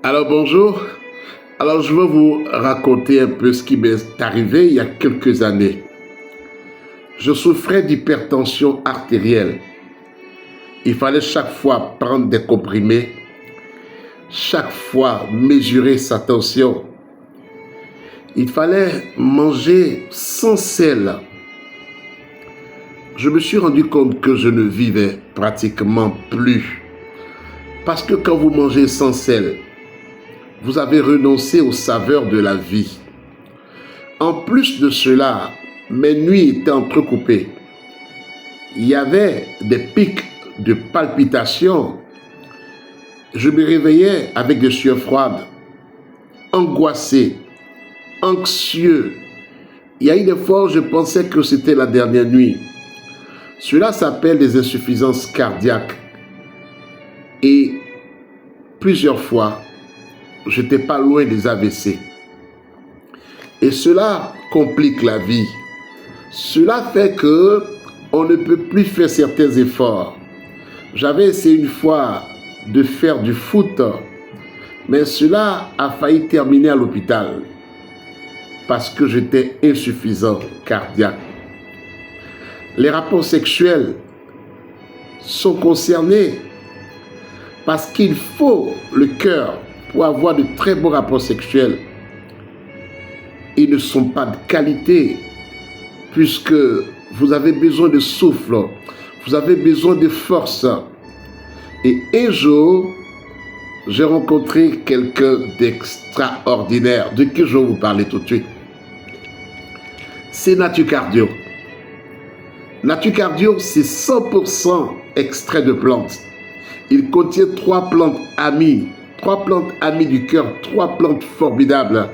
Alors bonjour. Alors je vais vous raconter un peu ce qui m'est arrivé il y a quelques années. Je souffrais d'hypertension artérielle. Il fallait chaque fois prendre des comprimés, chaque fois mesurer sa tension. Il fallait manger sans sel. Je me suis rendu compte que je ne vivais pratiquement plus. Parce que quand vous mangez sans sel, vous avez renoncé aux saveurs de la vie. En plus de cela, mes nuits étaient entrecoupées. Il y avait des pics de palpitations. Je me réveillais avec des sueurs froides, angoissé, anxieux. Il y a eu des fois où je pensais que c'était la dernière nuit. Cela s'appelle des insuffisances cardiaques. Et plusieurs fois, je n'étais pas loin des AVC. Et cela complique la vie. Cela fait que on ne peut plus faire certains efforts. J'avais essayé une fois de faire du foot, mais cela a failli terminer à l'hôpital parce que j'étais insuffisant cardiaque. Les rapports sexuels sont concernés parce qu'il faut le cœur pour avoir de très bons rapports sexuels. Ils ne sont pas de qualité puisque vous avez besoin de souffle, vous avez besoin de force. Et un jour, j'ai rencontré quelqu'un d'extraordinaire, de qui je vais vous parler tout de suite. C'est Nature Cardio. Nature Cardio, c'est 100% extrait de plantes. Il contient 3 plantes amies du cœur, 3 plantes formidables.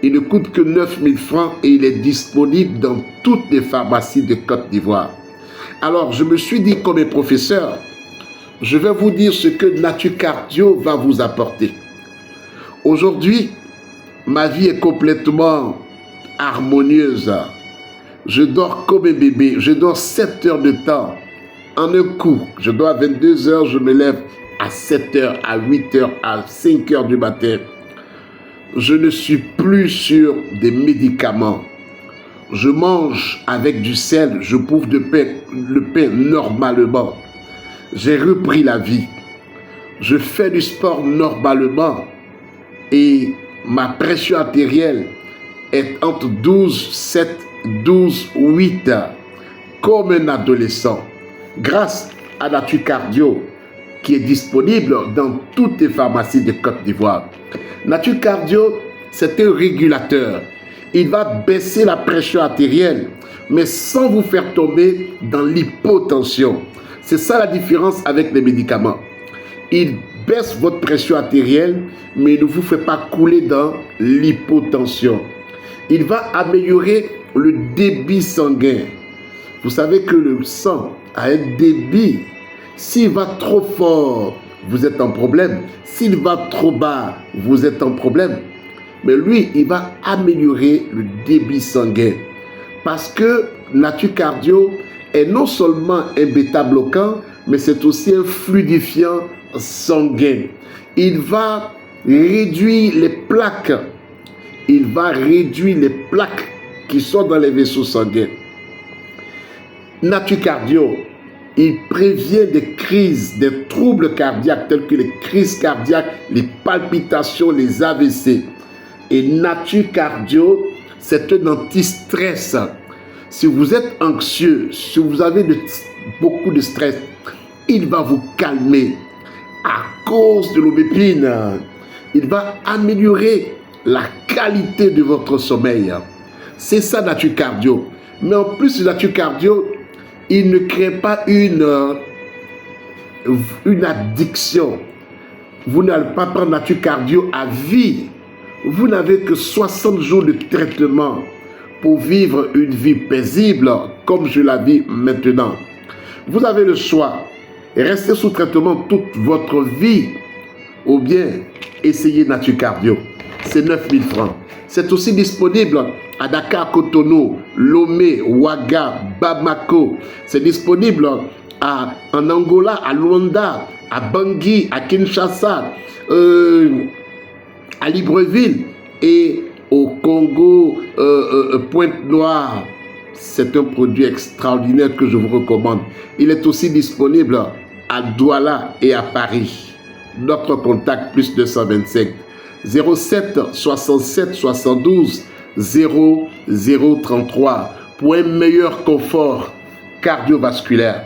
Il ne coûte que 9 000 francs et il est disponible dans toutes les pharmacies de Côte d'Ivoire. Alors, je me suis dit comme professeur, je vais vous dire ce que Nature Cardio va vous apporter. Aujourd'hui, ma vie est complètement harmonieuse. Je dors comme un bébé, je dors 7 heures de temps en un coup. Je dors à 22 heures, je me lève à 7 heures, à 8 heures, à 5 heures du matin. Je ne suis plus sur des médicaments. Je mange avec du sel, je bouffe le pain normalement. J'ai repris la vie. Je fais du sport normalement et ma pression artérielle est entre 12,7, 12,8 comme un adolescent. Grâce à Nature Cardio qui est disponible dans toutes les pharmacies de Côte d'Ivoire. Nature Cardio, c'est un régulateur. Il va baisser la pression artérielle, mais sans vous faire tomber dans l'hypotension. C'est ça la différence avec les médicaments. Il baisse votre pression artérielle, mais il ne vous fait pas couler dans l'hypotension. Il va améliorer le débit sanguin. Vous savez que le sang a un débit. S'il va trop fort, vous êtes en problème. S'il va trop bas, vous êtes en problème. Mais lui, il va améliorer le débit sanguin. Parce que Nature Cardio est non seulement un bêta-bloquant, mais c'est aussi un fluidifiant sanguin. Il va réduire les plaques. Il va réduire les plaques qui sont dans les vaisseaux sanguins. Nature Cardio, il prévient des crises, des troubles cardiaques tels que les crises cardiaques, les palpitations, les AVC. Et Nature Cardio, c'est un anti-stress. Si vous êtes anxieux, si vous avez beaucoup de stress, il va vous calmer à cause de l'aubépine. Il va améliorer la qualité de votre sommeil. C'est ça Nature Cardio. Mais en plus de Nature Cardio, il ne crée pas une addiction. Vous n'allez pas prendre Nature Cardio à vie. Vous n'avez que 60 jours de traitement pour vivre une vie paisible comme je la vis maintenant. Vous avez le choix. Restez sous traitement toute votre vie ou bien essayez Nature Cardio. C'est 9 000 francs. C'est aussi disponible à Dakar, Cotonou, Lomé, Ouaga, Bamako. C'est disponible en Angola, à Luanda, à Bangui, à Kinshasa, à Libreville et au Congo, Pointe-Noire. C'est un produit extraordinaire que je vous recommande. Il est aussi disponible à Douala et à Paris. Notre contact plus 225 07 67 72 0033 pour un meilleur confort cardiovasculaire.